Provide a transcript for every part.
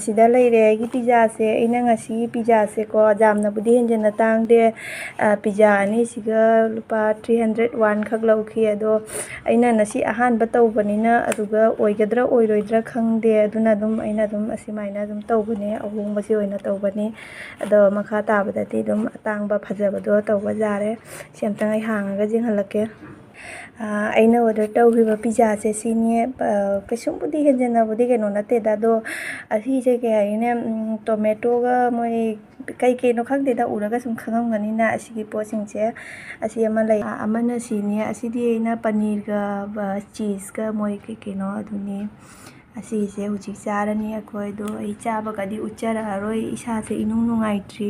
ꯁꯤꯗ ꯂꯩꯔꯦ ꯑꯩꯒꯤ ꯄꯤꯖꯥꯁꯦ ꯑꯩꯅ ꯉꯁꯤ ꯄꯤꯖꯥꯁꯦꯀꯣ ꯌꯥꯝꯅꯕꯨꯗꯤ ꯍꯦꯟꯖꯟꯅ ꯇꯥꯡꯗꯦ ꯄꯤꯖꯥ ꯑꯅꯤꯁꯤꯒ ꯂꯨꯄꯥ 301 ꯈꯛ ꯂꯧꯈꯤ ꯑꯗꯣ ꯑꯩꯅ ꯉꯁꯤ ꯑꯍꯥꯟꯕ ꯇꯧꯕꯅꯤꯅ ꯑꯗꯨꯒ ꯑꯣꯏꯒꯗ꯭ꯔꯥ ꯑꯣꯏꯔꯣꯏꯗ꯭ꯔꯥ ꯈꯪꯗꯦ ꯑꯗꯨꯅ ꯑꯩꯅ ꯑꯁꯨꯃꯥꯏꯅ ꯇꯧꯕꯅꯦ ꯑꯍꯣꯡꯕꯁꯤ ꯑꯣꯏꯅ ꯇꯧꯕꯅꯤ ꯑꯗꯣ ꯃꯈꯥ ꯇꯥꯕꯗꯗꯤ ꯑꯇꯥꯡꯕ ꯐꯖꯕꯗꯣ ꯇꯧꯕ ꯌꯥꯔꯦ ꯁꯤ ꯑꯝꯇꯪ ꯑꯩ ꯍꯥꯡꯉꯒ ꯌꯦꯡꯍꯜꯂꯛꯀꯦ ꯑꯩꯅ ꯑꯣꯔꯗꯔ ꯇꯧꯈꯤꯕ ꯄꯤꯖꯥꯁꯦ ꯁꯤꯅꯤ ꯀꯩꯁꯨꯝꯕꯨꯗꯤ ꯍꯦꯟꯖꯟꯅꯕꯨꯗꯤ ꯀꯩꯅꯣ ꯅꯠꯇꯦꯗ ꯑꯗꯣ ꯑꯁꯤꯁꯦ ꯀꯩ ꯍꯥꯏꯅꯦ ꯇꯣꯃꯦꯇꯣꯒ ꯃꯣꯏ ꯀꯩꯅꯣ ꯈꯪꯗꯦꯗ ꯎꯔꯒ ꯁꯨꯝ ꯈꯪꯉꯝꯒꯅꯤꯅ ꯑꯁꯤꯒꯤ ꯄꯣꯠꯁꯤꯡꯁꯦ ꯑꯁꯤ ꯑꯃ ꯂꯩ ꯑꯃꯅ ꯁꯤꯅꯤ ꯑꯁꯤꯗꯤ ꯑꯩꯅ ꯄꯅꯤꯔꯒ ꯆꯤꯁꯀ ꯃꯣꯏ ꯀꯩꯅꯣ ꯑꯗꯨꯅꯤ ꯑꯁꯤꯁꯦ ꯍꯧꯖꯤꯛ ꯆꯥꯔꯅꯤ ꯑꯩꯈꯣꯏ ꯑꯗꯣ ꯑꯩ ꯆꯥꯕꯒꯗꯤ ꯎꯠꯆꯔꯛꯑꯔꯣꯏ ꯏꯁꯥꯁꯦ ꯏꯅꯨꯡ ꯅꯨꯡꯉꯥꯏꯇ꯭ꯔꯤ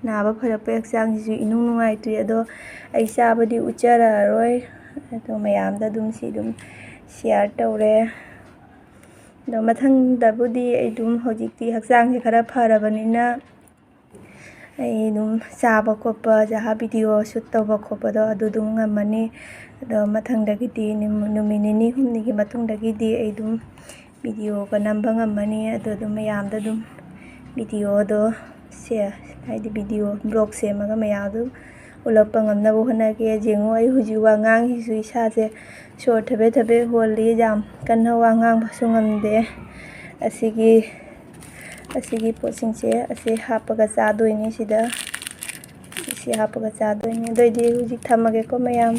ꯅꯥꯕ ꯐꯔꯛꯄꯩ ꯍꯛꯆꯥꯡꯁꯤꯁꯨ ꯏꯅꯨꯡ ꯅꯨꯡꯉꯥꯏꯇ꯭ꯔꯤ ꯑꯗꯣ ꯑꯩ ꯆꯥꯕꯗꯤ ꯎꯠꯆꯔꯛꯑꯔꯣꯏ ꯑꯗꯣ ꯃꯌꯥꯝꯗ ꯁꯤ ꯁꯤꯌꯥꯔ ꯇꯧꯔꯦ ꯑꯗꯣ ꯃꯊꯪꯗꯕꯨꯗꯤ ꯑꯩ ꯍꯧꯖꯤꯛꯇꯤ ꯍꯛꯆꯥꯡꯁꯦ ꯈꯔ ꯐꯔꯕꯅꯤꯅ ꯑꯩ ꯆꯥꯕ ꯈꯣꯠꯄ ꯚꯤꯗꯤꯑꯣ ꯁꯨꯠ ꯇꯧꯕ ꯈꯣꯠꯄꯗꯣ ꯑꯗꯨ ꯉꯝꯃꯅꯤ ꯑꯗꯣ ꯃꯊꯪꯗꯒꯤꯗꯤ ꯅꯨꯃꯤꯠ ꯅꯤꯅꯤ ꯍꯨꯝꯅꯤꯒꯤ ꯃꯇꯨꯡꯗꯒꯤꯗꯤ ꯑꯩ ꯚꯤꯗꯤꯑꯣꯒ ꯅꯝꯕ ꯉꯝꯃꯅꯤ ꯑꯗꯣ ꯃꯌꯥꯝꯗ ꯚꯤꯗꯤꯑꯣꯗꯣ ꯍꯥꯏꯗꯤ ꯚꯤꯗꯤꯑꯣ ꯕ꯭ꯂꯣꯛ ꯁꯦꯝꯃꯒ ꯃꯌꯥꯝꯗꯨ ꯎꯠꯂꯛꯄ ꯉꯝꯅꯕ ꯍꯣꯠꯅꯒꯦ ꯌꯦꯡꯉꯣ ꯑꯩ ꯍꯧꯖꯤꯛ ꯋꯥ ꯉꯥꯡꯉꯤꯁꯤꯁꯨ ꯏꯁꯥꯁꯦ ꯁꯣꯔ ꯊꯕꯦꯠ ꯊꯕꯦꯠ ꯍꯣꯜꯂꯤ ꯌꯥꯝ ꯀꯟꯅ ꯋꯥ ꯉꯥꯡꯕꯁꯨ ꯉꯝꯗꯦ ꯑꯁꯤꯒꯤ ꯄꯣꯠꯁꯤꯡꯁꯦ ꯑꯁꯤ ꯍꯥꯞꯄꯒ ꯆꯥꯗꯣꯏꯅꯤ ꯁꯤ ꯍꯥꯞꯄꯒ ꯆꯥꯗꯣꯏꯅꯤ ꯑꯗꯨꯑꯣꯏꯗꯤ ꯍꯧꯖꯤꯛ ꯊꯝꯃꯒꯦꯀꯣ ꯃꯌꯥꯝ